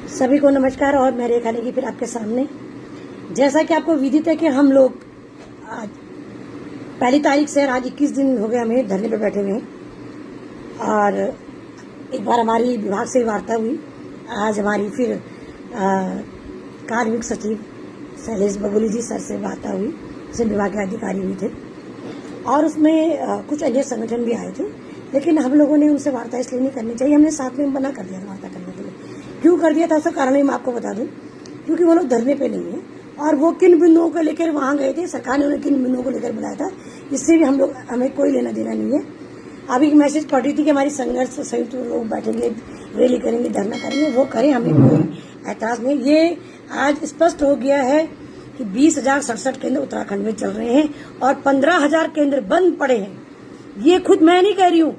सभी को नमस्कार। और मैं रेखा नेगी फिर आपके सामने। जैसा कि आपको विदित है कि हम लोग आज 1 तारीख से आज 21 दिन हो गए हमें धरने पे बैठे हुए हैं। और एक बार हमारी विभाग से वार्ता हुई। आज हमारी फिर कार्मिक सचिव शैलेश बगोली जी सर से वार्ता हुई, जिसमें विभाग के अधिकारी भी थे और उसमें कुछ अन्य संगठन भी आए थे। लेकिन हम लोगों ने उनसे वार्ता इसलिए नहीं करनी चाहिए, हमने साथ में मना कर दिया वार्ता करने के लिए। क्यों कर दिया था उसका कारण मैं आपको बता दूं। क्योंकि वो लोग धरने पे नहीं है और वो किन बिंदुओं को लेकर वहां गए थे, सरकार ने उन्हें किन बिंदुओं को लेकर बुलाया था, इससे भी हमें कोई लेना देना नहीं है। अभी एक मैसेज पढ़ रही थी कि हमारी संघर्ष संयुक्त लोग बैठेंगे, रैली करेंगे, धरना करेंगे, वो करें, हमें कोई ऐतराज नहीं। ये आज स्पष्ट हो गया है कि 20,067 केंद्र उत्तराखंड में चल रहे हैं और 15,000 केंद्र बंद पड़े हैं। ये खुद मैं नहीं कह रही हूँ,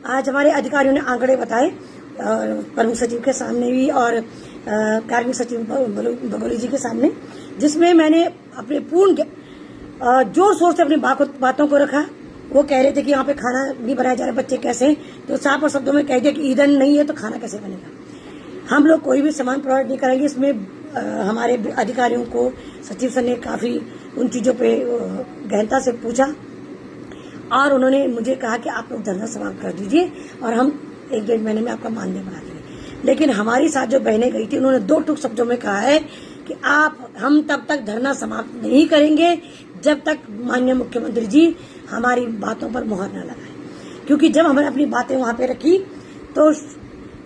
आज हमारे अधिकारियों ने आंकड़े बताए प्रमुख सचिव के सामने भी और कार्मिक सचिव बगोली जी के सामने, जिसमें मैंने अपने पूर्ण जोर शोर से अपनी बातों को रखा। वो कह रहे थे कि यहाँ पे खाना नहीं बनाया जा रहा, बच्चे कैसे हैं, तो साफ और शब्दों में कह दिया कि ईंधन नहीं है तो खाना कैसे बनेगा। हम लोग कोई भी सामान प्रोवाइड नहीं करेंगे। इसमें हमारे अधिकारियों को सचिव सर ने काफी उन चीजों पे गहनता से पूछा और उन्होंने मुझे कहा कि आप लोग धरना समाप्त कर दीजिए और हम 1-1.5 महीने में आपका मानदेय बढ़ा देंगे। लेकिन हमारी साथ जो बहनें गई थी उन्होंने 2 टूक शब्दों में कहा है कि हम तब तक धरना समाप्त नहीं करेंगे जब तक माननीय मुख्यमंत्री जी हमारी बातों पर मुहर न लगाए। क्योंकि जब हमने अपनी बातें वहां पे रखी तो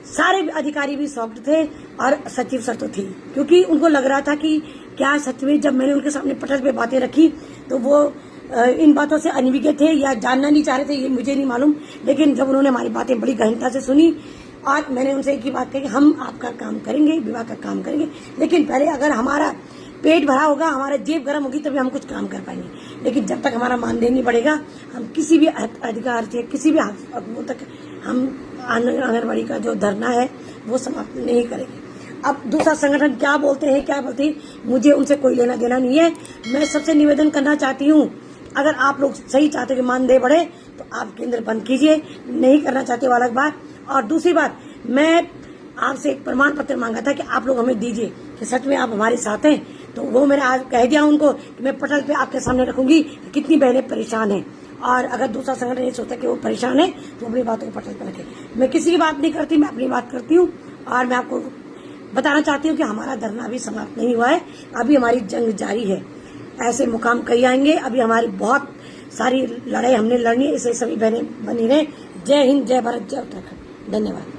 सारे अधिकारी भी शॉक्ड थे और सचिव सर तो थी, क्योंकि उनको लग रहा था कि क्या सच में जब मैंने उनके सामने पटल पे बातें रखी तो वो इन बातों से अनभिज्ञ थे या जानना नहीं चाह रहे थे, ये मुझे नहीं मालूम। लेकिन जब उन्होंने हमारी बातें बड़ी गहनता से सुनी और मैंने उनसे एक ही बात कही कि हम आपका काम करेंगे, विभाग का काम करेंगे, लेकिन पहले अगर हमारा पेट भरा होगा, हमारा जेब गर्म होगी, तभी हम कुछ काम कर पाएंगे। लेकिन जब तक हमारा मानदेय नहीं बढ़ेगा, हम किसी भी अधिकार से किसी भी हक तक हम आंगनबाड़ी का जो धरना है वो समाप्त नहीं करेंगे। अब दूसरा संगठन क्या बोलते हैं मुझे उनसे कोई लेना देना नहीं है। मैं सबसे निवेदन करना चाहती हूँ, अगर आप लोग सही चाहते कि मानदेय बढ़े तो आप केंद्र बंद कीजिए, नहीं करना चाहते वो अलग बात। और दूसरी बात, मैं आपसे एक प्रमाण पत्र मांगा था कि आप लोग हमें दीजिए कि सच में आप हमारे साथ हैं। तो वो मैंने आज कह दिया उनको कि मैं पटल पे आपके सामने रखूंगी कि कितनी बहनें परेशान हैं। और अगर दूसरा संगठन ये सोचता कि वो परेशान है तो अपनी बातों को पटल पर रखे। मैं किसी की बात नहीं करती, मैं अपनी बात करती हूँ। और मैं आपको बताना चाहती हूँ कि हमारा धरना अभी समाप्त नहीं हुआ है, अभी हमारी जंग जारी है। ऐसे मुकाम कई आएंगे, अभी हमारी बहुत सारी लड़ाई हमने लड़नी है। इसे सभी बहनें बनी रहे। जय हिंद, जय भारत, जय उत्तराखंड। धन्यवाद।